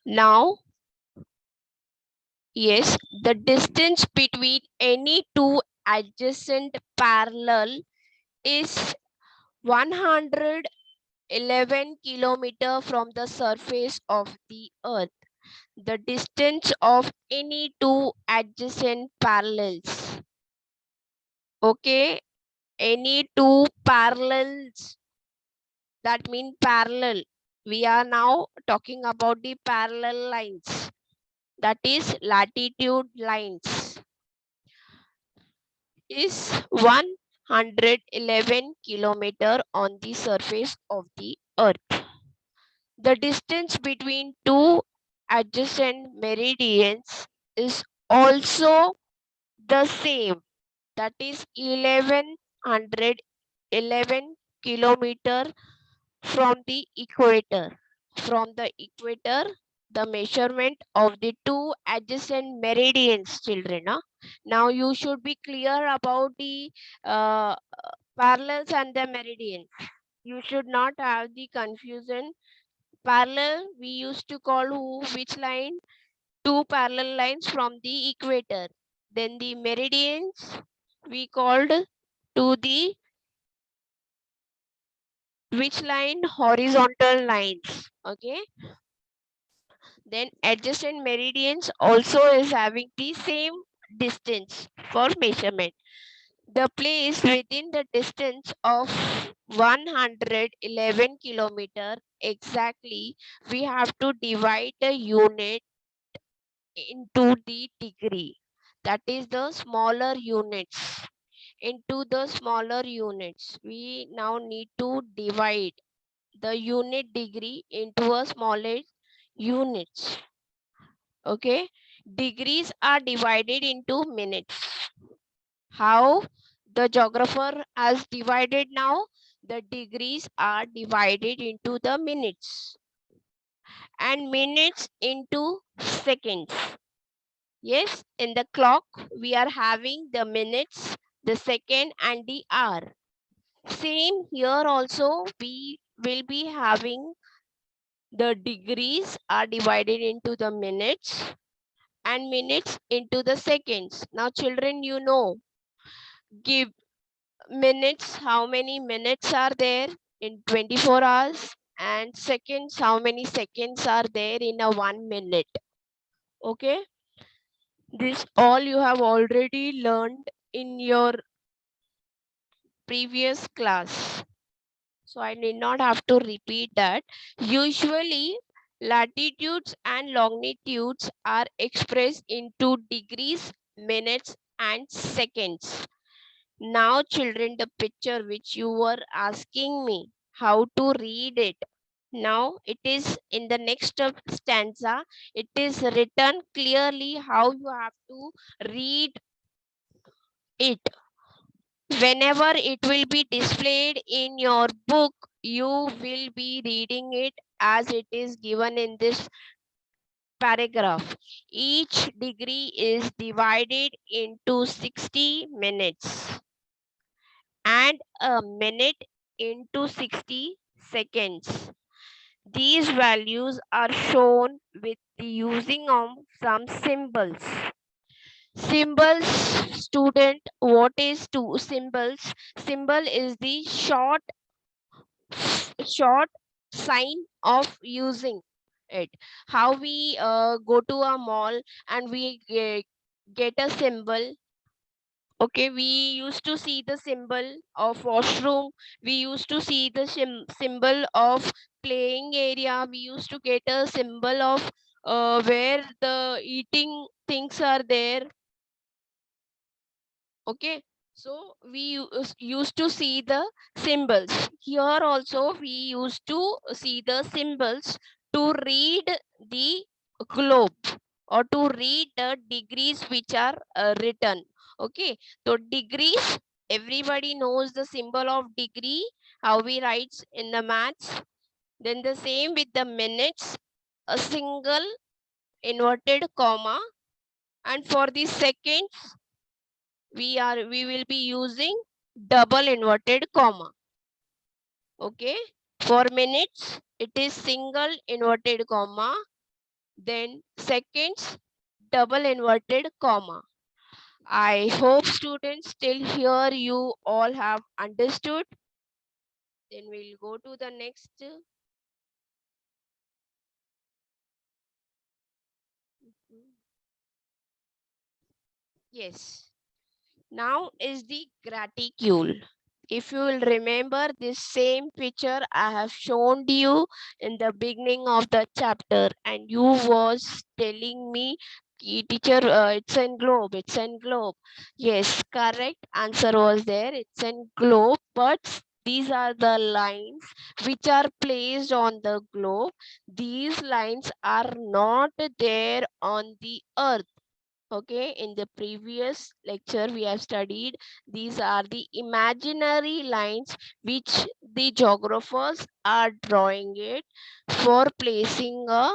Now, yes, the distance between any two adjacent parallel is 111 kilometer from the surface of the earth. The distance of any two adjacent parallels. Okay, any two parallels, that mean parallel. We are now talking about the parallel lines, that is latitude lines, is 111 kilometer on the surface of the earth. The distance between two adjacent meridians is also the same, that is 1111 kilometer from the equator. From the equator, the measurement of the two adjacent meridians, children. Now you should be clear about the parallels and the meridians. You should not have the confusion. Parallel, we used to call which line? Two parallel lines from the equator. Then the meridians we called to the which line? Horizontal lines. Okay. Then adjacent meridians also is having the same distance for measurement. The place within the distance of 111 kilometer exactly, we have to divide the unit into the degree. That is the smaller units. Into the smaller units, we now need to divide the unit degree into a smaller units. Okay, degrees are divided into minutes. How the geographer has divided now? The degrees are divided into the minutes and minutes into seconds. Yes, in the clock we are having the minutes, the second and the hour. Same here also, we will be having the degrees are divided into the minutes and minutes into the seconds. Now children, you know, give minutes, how many minutes are there in 24 hours, and seconds, how many seconds are there in a 1 minute. Okay, this all you have already learned in your previous class, so I need not have to repeat that. Usually latitudes and longitudes are expressed into degrees, minutes and seconds. Now children, the picture which you were asking me how to read it, now it is in the next stanza. It is written clearly how you have to read it. Whenever it will be displayed in your book, you will be reading it as it is given in this paragraph. Each degree is divided into 60 minutes and a minute into 60 seconds. These values are shown with the using of some symbols. Symbols, student, what is two symbols? Symbol is the short sign of using it. How we go to a mall and we get a symbol. Okay, we used to see the symbol of washroom. We used to see the symbol of playing area. We used to get a symbol of where the eating things are there. Okay, so we used to see the symbols. Here also we used to see the symbols to read the globe or to read the degrees which are written. Okay, so degrees, everybody knows the symbol of degree, how we write in the maths. Then the same with the minutes, a single inverted comma, and for the seconds we will be using double inverted comma. Okay, for minutes it is single inverted comma, then seconds, double inverted comma. I hope students till here you all have understood. Then we'll go to the next. Yes. Now is the graticule. If you will remember this same picture I have shown you in the beginning of the chapter, and you was telling me, teacher, it's in globe, it's in globe. Yes, correct answer was there. It's in globe, but these are the lines which are placed on the globe. These lines are not there on the earth. Okay, in the previous lecture we have studied these are the imaginary lines which the geographers are drawing it for placing a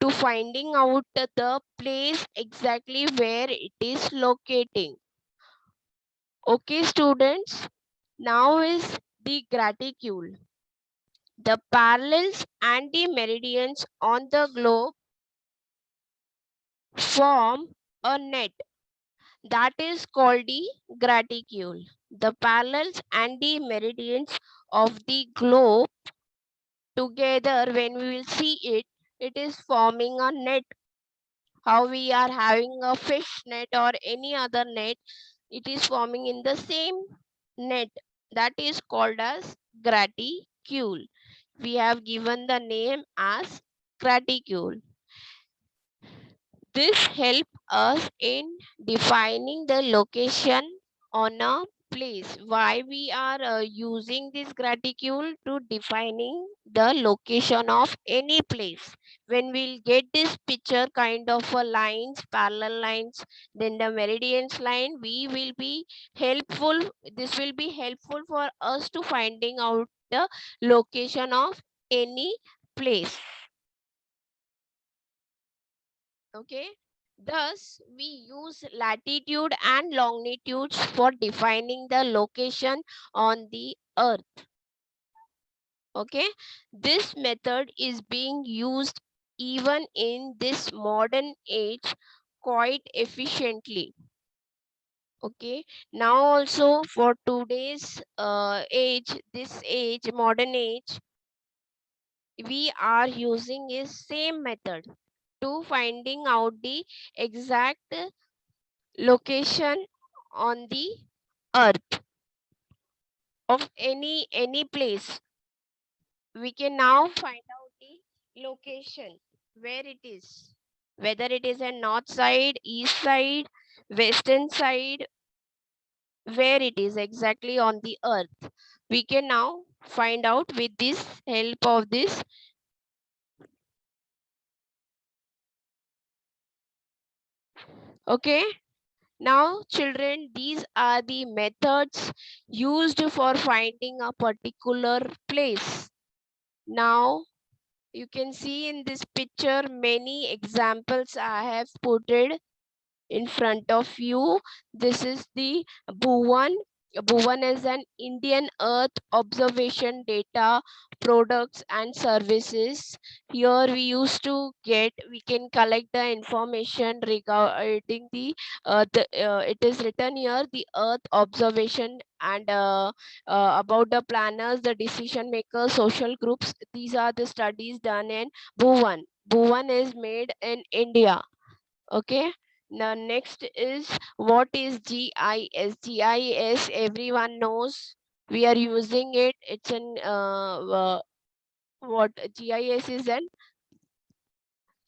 to finding out the place exactly where it is locating. Okay students, now is the graticule. The parallels and the meridians on the globe form a net that is called the graticule. The parallels and the meridians of the globe together, when we will see it, it is forming a net. How we are having a fish net or any other net, it is forming in the same net. That is called as graticule. We have given the name as graticule. This helps us in defining the location on a place. Why we are using this graticule to defining the location of any place. When we'll get this picture kind of a lines, parallel lines, then the meridians line, we will be helpful. This will be helpful for us to finding out the location of any place. Okay, thus we use latitude and longitudes for defining the location on the earth. Okay, this method is being used even in this modern age quite efficiently. Okay, now also for today's age, this age, modern age, we are using a same method to finding out the exact location on the earth of any place. We can now find out the location where it is, whether it is a north side, east side, western side, where it is exactly on the earth. We can now find out with this help of this. Okay, now children, these are the methods used for finding a particular place. Now you can see in this picture many examples I have put it in front of you. This is the Bhuvan. Bhuvan is an Indian Earth observation data products and services. Here we used to get, we can collect the information regarding it is written here, the Earth observation and about the planners, the decision makers, social groups. These are the studies done in Bhuvan. Bhuvan is made in India. Okay, now next is what is GIS? GIS everyone knows. We are using it. It's an what GIS is an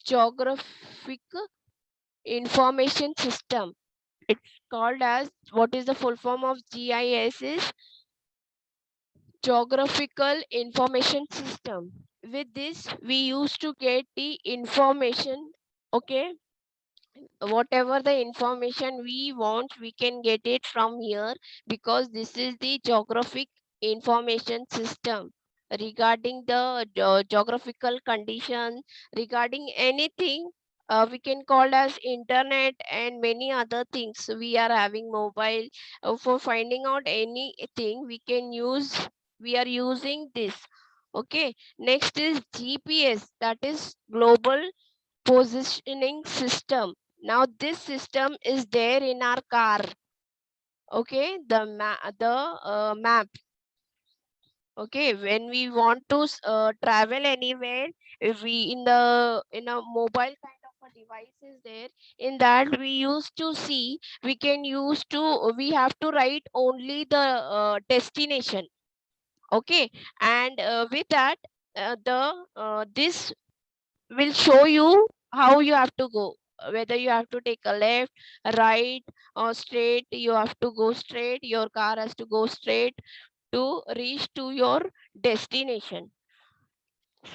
geographic information system. It's called as, what is the full form of GIS is geographical information system. With this we used to get the information. Okay, whatever the information we want, we can get it from here, because this is the geographic information system regarding the geographical condition, regarding anything. We can call as internet and many other things. We are having mobile for finding out anything we can use. We are using this. Okay, next is GPS, that is global positioning system. Now this system is there in our car. Okay, the map. Okay, when we want to travel anywhere, if we in a mobile kind of a device is there, in that we used to see, we have to write only the destination. Okay, and with that, this will show you how you have to go, whether you have to take a left, right, or straight. You have to go straight, your car has to go straight to reach to your destination.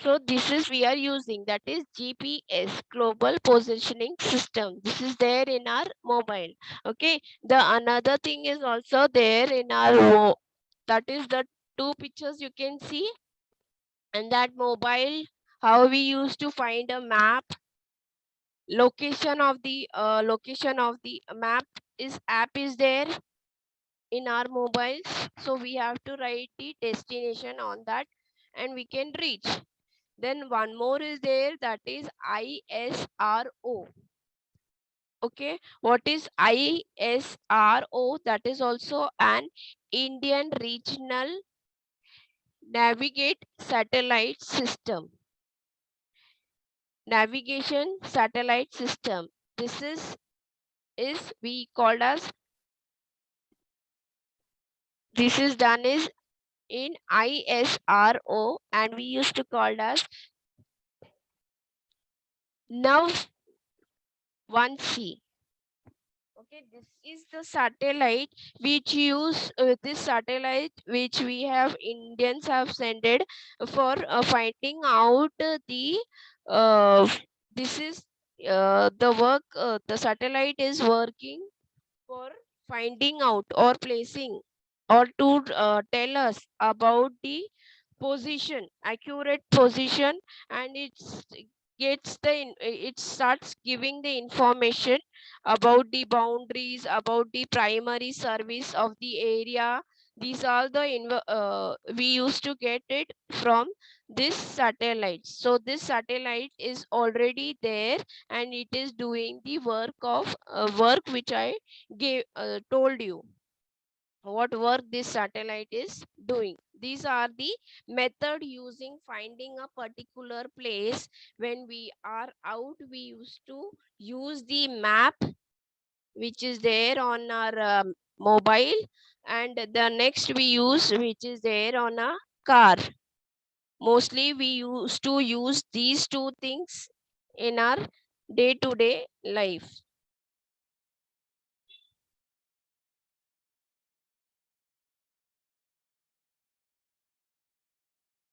So this is we are using, that is GPS, global positioning system. This is there in our mobile. Okay, the another thing is also there in our that is the two pictures you can see. And that mobile, how we used to find a map, location of the map is app is there in our mobiles. So we have to write the destination on that and we can reach. Then one more is there, that is ISRO. Okay, what is ISRO? That is also an Indian regional navigate satellite system. Navigation satellite system. This is we called as, this is done is in ISRO, and we used to call as NAV 1C. Okay, this is the satellite which this satellite which we have Indians have sent it for finding out the uh, this is the work, the satellite is working for finding out or placing or to tell us about the position, accurate position, and it starts giving the information about the boundaries, about the primary service of the area. These are the we used to get it from this satellite. So this satellite is already there and it is doing the work which I told you what work this satellite is doing. These are the method using finding a particular place. When we are out, we used to use the map which is there on our mobile, and the next we use which is there on a car. Mostly we used to use these two things in our day-to-day life.